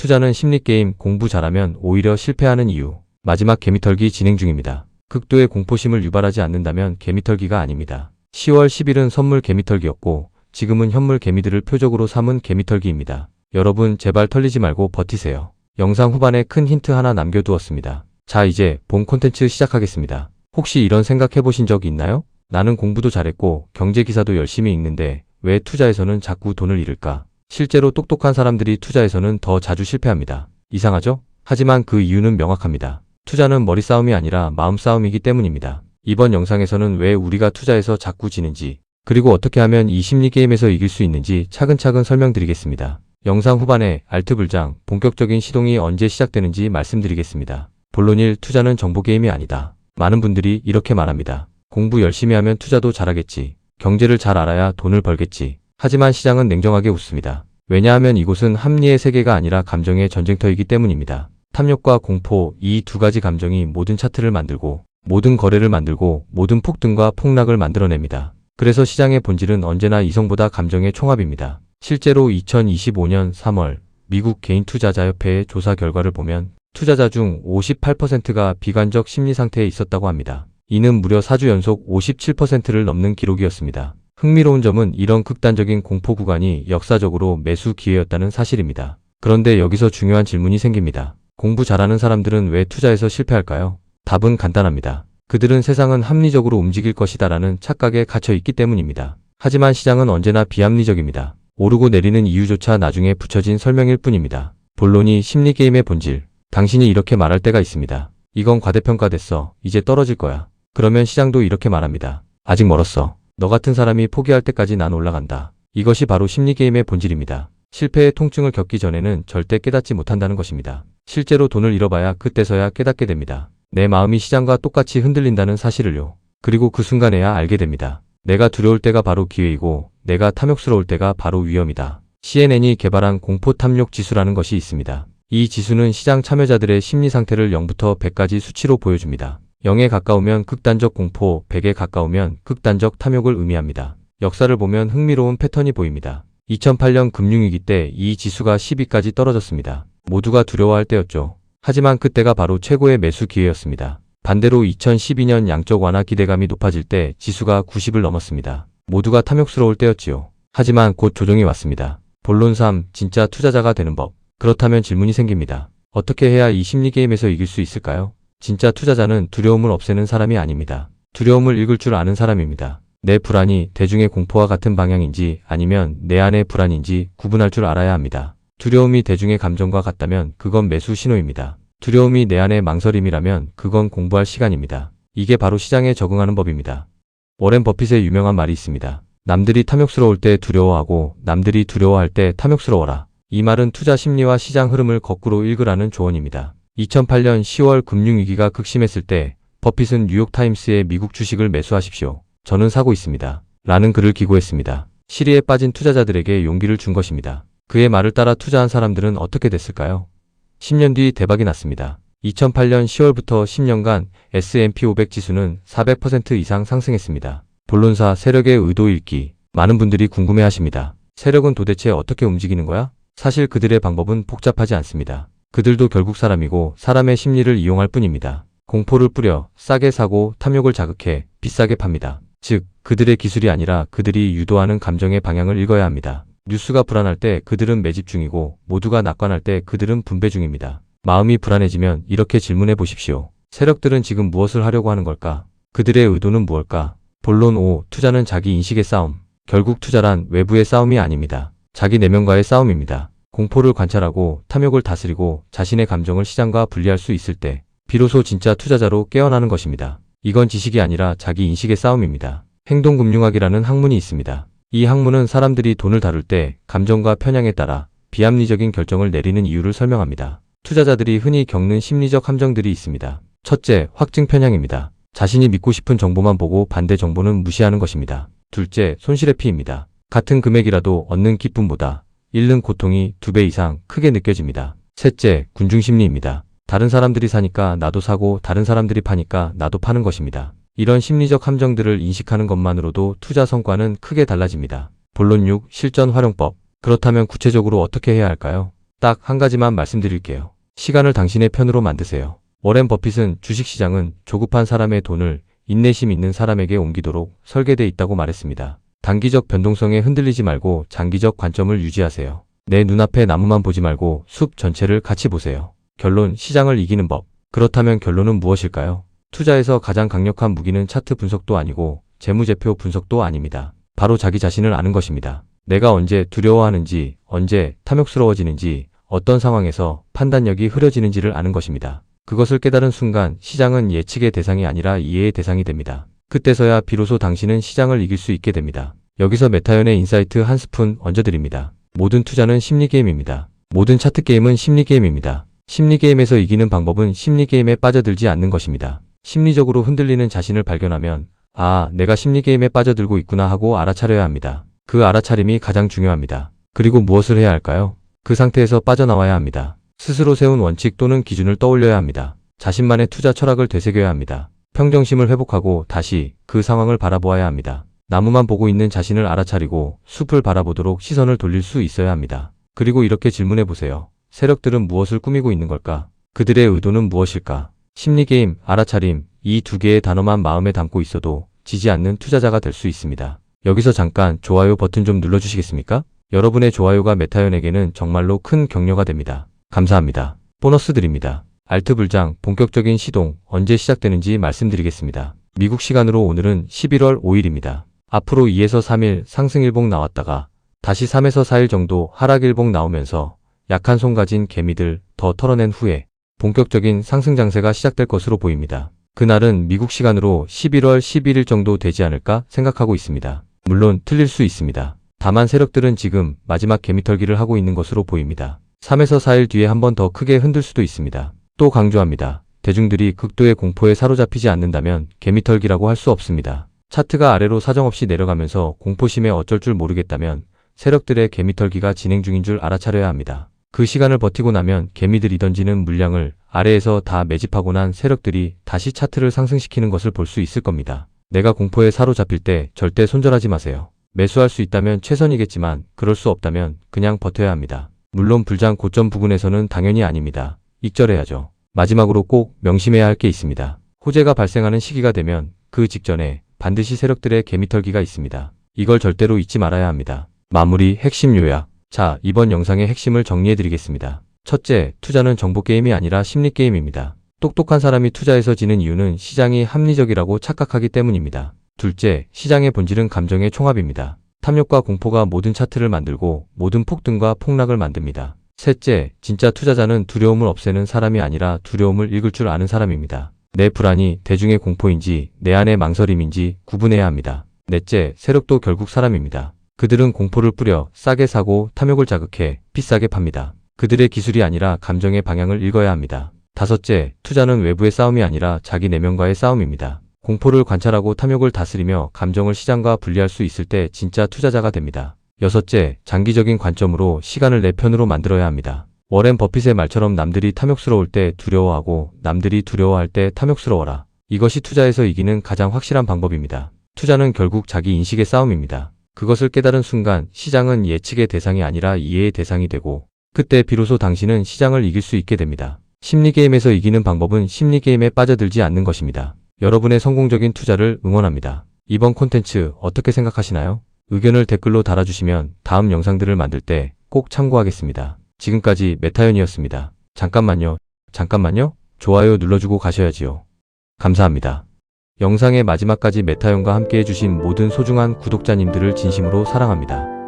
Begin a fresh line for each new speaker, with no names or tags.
투자는 심리게임, 공부 잘하면 오히려 실패하는 이유. 마지막 개미털기 진행 중입니다. 극도의 공포심을 유발하지 않는다면 개미털기가 아닙니다. 10월 10일은 선물 개미털기였고 지금은 현물 개미들을 표적으로 삼은 개미털기입니다. 여러분 제발 털리지 말고 버티세요. 영상 후반에 큰 힌트 하나 남겨두었습니다. 자, 이제 본 콘텐츠 시작하겠습니다. 혹시 이런 생각 해보신 적 있나요? 나는 공부도 잘했고 경제기사도 열심히 읽는데 왜 투자에서는 자꾸 돈을 잃을까? 실제로 똑똑한 사람들이 투자에서는 더 자주 실패합니다. 이상하죠? 하지만 그 이유는 명확합니다. 투자는 머리 싸움이 아니라 마음 싸움이기 때문입니다. 이번 영상에서는 왜 우리가 투자에서 자꾸 지는지, 그리고 어떻게 하면 이 심리게임에서 이길 수 있는지 차근차근 설명드리겠습니다. 영상 후반에 알트불장, 본격적인 시동이 언제 시작되는지 말씀드리겠습니다. 본론 1. 투자는 정보게임이 아니다. 많은 분들이 이렇게 말합니다. 공부 열심히 하면 투자도 잘하겠지. 경제를 잘 알아야 돈을 벌겠지. 하지만 시장은 냉정하게 웃습니다. 왜냐하면 이곳은 합리의 세계가 아니라 감정의 전쟁터이기 때문입니다. 탐욕과 공포, 이 두 가지 감정이 모든 차트를 만들고 모든 거래를 만들고 모든 폭등과 폭락을 만들어냅니다. 그래서 시장의 본질은 언제나 이성보다 감정의 총합입니다. 실제로 2025년 3월 미국 개인투자자협회의 조사 결과를 보면 투자자 중 58%가 비관적 심리 상태에 있었다고 합니다. 이는 무려 4주 연속 57%를 넘는 기록이었습니다. 흥미로운 점은 이런 극단적인 공포 구간이 역사적으로 매수 기회였다는 사실입니다. 그런데 여기서 중요한 질문이 생깁니다. 공부 잘하는 사람들은 왜 투자에서 실패할까요? 답은 간단합니다. 그들은 세상은 합리적으로 움직일 것이다라는 착각에 갇혀 있기 때문입니다. 하지만 시장은 언제나 비합리적입니다. 오르고 내리는 이유조차 나중에 붙여진 설명일 뿐입니다. 본론이 심리게임의 본질. 당신이 이렇게 말할 때가 있습니다. 이건 과대평가됐어. 이제 떨어질 거야. 그러면 시장도 이렇게 말합니다. 아직 멀었어. 너 같은 사람이 포기할 때까지 난 올라간다. 이것이 바로 심리게임의 본질입니다. 실패의 통증을 겪기 전에는 절대 깨닫지 못한다는 것입니다. 실제로 돈을 잃어봐야 그때서야 깨닫게 됩니다. 내 마음이 시장과 똑같이 흔들린다는 사실을요. 그리고 그 순간에야 알게 됩니다. 내가 두려울 때가 바로 기회이고 내가 탐욕스러울 때가 바로 위험이다. CNN이 개발한 공포탐욕 지수라는 것이 있습니다. 이 지수는 시장 참여자들의 심리 상태를 0부터 100까지 수치로 보여줍니다. 0에 가까우면 극단적 공포, 100에 가까우면 극단적 탐욕을 의미합니다. 역사를 보면 흥미로운 패턴이 보입니다. 2008년 금융위기 때 이 지수가 12까지 떨어졌습니다. 모두가 두려워할 때였죠. 하지만 그때가 바로 최고의 매수 기회였습니다. 반대로 2012년 양적 완화 기대감이 높아질 때 지수가 90을 넘었습니다. 모두가 탐욕스러울 때였지요. 하지만 곧 조정이 왔습니다. 본론 3. 진짜 투자자가 되는 법. 그렇다면 질문이 생깁니다. 어떻게 해야 이 심리게임에서 이길 수 있을까요? 진짜 투자자는 두려움을 없애는 사람이 아닙니다. 두려움을 읽을 줄 아는 사람입니다. 내 불안이 대중의 공포와 같은 방향인지 아니면 내 안의 불안인지 구분할 줄 알아야 합니다. 두려움이 대중의 감정과 같다면 그건 매수 신호입니다. 두려움이 내 안의 망설임이라면 그건 공부할 시간입니다. 이게 바로 시장에 적응하는 법입니다. 워렌 버핏의 유명한 말이 있습니다. 남들이 탐욕스러울 때 두려워하고 남들이 두려워할 때 탐욕스러워라. 이 말은 투자 심리와 시장 흐름을 거꾸로 읽으라는 조언입니다. 2008년 10월 금융위기가 극심했을 때 버핏은 뉴욕타임스에 미국 주식을 매수하십시오. 저는 사고 있습니다. 라는 글을 기고했습니다. 시리에 빠진 투자자들에게 용기를 준 것입니다. 그의 말을 따라 투자한 사람들은 어떻게 됐을까요? 10년 뒤 대박이 났습니다. 2008년 10월부터 10년간 S&P 500 지수는 400% 이상 상승했습니다. 본론사 세력의 의도 읽기. 많은 분들이 궁금해하십니다. 세력은 도대체 어떻게 움직이는 거야? 사실 그들의 방법은 복잡하지 않습니다. 그들도 결국 사람이고 사람의 심리를 이용할 뿐입니다. 공포를 뿌려 싸게 사고 탐욕을 자극해 비싸게 팝니다. 즉, 그들의 기술이 아니라 그들이 유도하는 감정의 방향을 읽어야 합니다. 뉴스가 불안할 때 그들은 매집 중이고 모두가 낙관할 때 그들은 분배 중입니다. 마음이 불안해지면 이렇게 질문해 보십시오. 세력들은 지금 무엇을 하려고 하는 걸까? 그들의 의도는 무엇일까? 본론 5. 투자는 자기 인식의 싸움. 결국 투자란 외부의 싸움이 아닙니다. 자기 내면과의 싸움입니다. 공포를 관찰하고 탐욕을 다스리고 자신의 감정을 시장과 분리할 수 있을 때 비로소 진짜 투자자로 깨어나는 것입니다. 이건 지식이 아니라 자기 인식의 싸움입니다. 행동금융학이라는 학문이 있습니다. 이 학문은 사람들이 돈을 다룰 때 감정과 편향에 따라 비합리적인 결정을 내리는 이유를 설명합니다. 투자자들이 흔히 겪는 심리적 함정들이 있습니다. 첫째, 확증 편향입니다. 자신이 믿고 싶은 정보만 보고 반대 정보는 무시하는 것입니다. 둘째, 손실의 피입니다. 같은 금액이라도 얻는 기쁨보다 잃는 고통이 2배 이상 크게 느껴집니다. 셋째, 군중심리입니다. 다른 사람들이 사니까 나도 사고 다른 사람들이 파니까 나도 파는 것입니다. 이런 심리적 함정들을 인식하는 것만으로도 투자 성과는 크게 달라집니다. 본론 6. 실전 활용법. 그렇다면 구체적으로 어떻게 해야 할까요? 딱 한 가지만 말씀드릴게요. 시간을 당신의 편으로 만드세요. 워렌 버핏은 주식시장은 조급한 사람의 돈을 인내심 있는 사람에게 옮기도록 설계돼 있다고 말했습니다. 단기적 변동성에 흔들리지 말고 장기적 관점을 유지하세요. 내 눈앞에 나무만 보지 말고 숲 전체를 같이 보세요. 결론, 시장을 이기는 법. 그렇다면 결론은 무엇일까요? 투자에서 가장 강력한 무기는 차트 분석도 아니고 재무제표 분석도 아닙니다. 바로 자기 자신을 아는 것입니다. 내가 언제 두려워하는지, 언제 탐욕스러워지는지, 어떤 상황에서 판단력이 흐려지는지를 아는 것입니다. 그것을 깨달은 순간 시장은 예측의 대상이 아니라 이해의 대상이 됩니다. 그때서야 비로소 당신은 시장을 이길 수 있게 됩니다. 여기서 메타연의 인사이트 한 스푼 얹어드립니다. 모든 투자는 심리게임입니다. 모든 차트게임은 심리게임입니다. 심리게임에서 이기는 방법은 심리게임에 빠져들지 않는 것입니다. 심리적으로 흔들리는 자신을 발견하면 아, 내가 심리게임에 빠져들고 있구나 하고 알아차려야 합니다. 그 알아차림이 가장 중요합니다. 그리고 무엇을 해야 할까요? 그 상태에서 빠져나와야 합니다. 스스로 세운 원칙 또는 기준을 떠올려야 합니다. 자신만의 투자 철학을 되새겨야 합니다. 평정심을 회복하고 다시 그 상황을 바라보아야 합니다. 나무만 보고 있는 자신을 알아차리고 숲을 바라보도록 시선을 돌릴 수 있어야 합니다. 그리고 이렇게 질문해 보세요. 세력들은 무엇을 꾸미고 있는 걸까? 그들의 의도는 무엇일까? 심리게임, 알아차림, 이 두 개의 단어만 마음에 담고 있어도 지지 않는 투자자가 될 수 있습니다. 여기서 잠깐 좋아요 버튼 좀 눌러주시겠습니까? 여러분의 좋아요가 메타연에게는 정말로 큰 격려가 됩니다. 감사합니다. 보너스 드립니다. 알트 불장 본격적인 시동 언제 시작되는지 말씀드리겠습니다. 미국 시간으로 오늘은 11월 5일입니다. 앞으로 2에서 3일 상승일봉 나왔다가 다시 3에서 4일 정도 하락일봉 나오면서 약한 손 가진 개미들 더 털어낸 후에 본격적인 상승 장세가 시작될 것으로 보입니다. 그날은 미국 시간으로 11월 11일 정도 되지 않을까 생각하고 있습니다. 물론 틀릴 수 있습니다. 다만 세력들은 지금 마지막 개미털기를 하고 있는 것으로 보입니다. 3에서 4일 뒤에 한 번 더 크게 흔들 수도 있습니다. 또 강조합니다. 대중들이 극도의 공포에 사로잡히지 않는다면 개미털기라고 할 수 없습니다. 차트가 아래로 사정없이 내려가면서 공포심에 어쩔 줄 모르겠다면 세력들의 개미털기가 진행 중인 줄 알아차려야 합니다. 그 시간을 버티고 나면 개미들이 던지는 물량을 아래에서 다 매집하고 난 세력들이 다시 차트를 상승시키는 것을 볼 수 있을 겁니다. 내가 공포에 사로잡힐 때 절대 손절하지 마세요. 매수할 수 있다면 최선이겠지만 그럴 수 없다면 그냥 버텨야 합니다. 물론 불장 고점 부근에서는 당연히 아닙니다. 익절해야죠. 마지막으로 꼭 명심해야 할 게 있습니다. 호재가 발생하는 시기가 되면 그 직전에 반드시 세력들의 개미털기가 있습니다. 이걸 절대로 잊지 말아야 합니다. 마무리 핵심 요약. 자, 이번 영상의 핵심을 정리해드리겠습니다. 첫째, 투자는 정보게임이 아니라 심리게임입니다. 똑똑한 사람이 투자에서 지는 이유는 시장이 합리적이라고 착각하기 때문입니다. 둘째, 시장의 본질은 감정의 총합입니다. 탐욕과 공포가 모든 차트를 만들고 모든 폭등과 폭락을 만듭니다. 셋째, 진짜 투자자는 두려움을 없애는 사람이 아니라 두려움을 읽을 줄 아는 사람입니다. 내 불안이 대중의 공포인지 내 안의 망설임인지 구분해야 합니다. 넷째, 세력도 결국 사람입니다. 그들은 공포를 뿌려 싸게 사고 탐욕을 자극해 비싸게 팝니다. 그들의 기술이 아니라 감정의 방향을 읽어야 합니다. 다섯째, 투자는 외부의 싸움이 아니라 자기 내면과의 싸움입니다. 공포를 관찰하고 탐욕을 다스리며 감정을 시장과 분리할 수 있을 때 진짜 투자자가 됩니다. 여섯째, 장기적인 관점으로 시간을 내 편으로 만들어야 합니다. 워렌 버핏의 말처럼 남들이 탐욕스러울 때 두려워하고 남들이 두려워할 때 탐욕스러워라. 이것이 투자에서 이기는 가장 확실한 방법입니다. 투자는 결국 자기 인식의 싸움입니다. 그것을 깨달은 순간 시장은 예측의 대상이 아니라 이해의 대상이 되고 그때 비로소 당신은 시장을 이길 수 있게 됩니다. 심리게임에서 이기는 방법은 심리게임에 빠져들지 않는 것입니다. 여러분의 성공적인 투자를 응원합니다. 이번 콘텐츠 어떻게 생각하시나요? 의견을 댓글로 달아주시면 다음 영상들을 만들 때 꼭 참고하겠습니다. 지금까지 메타연이었습니다. 잠깐만요. 좋아요 눌러주고 가셔야지요. 감사합니다. 영상의 마지막까지 메타연과 함께 해주신 모든 소중한 구독자님들을 진심으로 사랑합니다.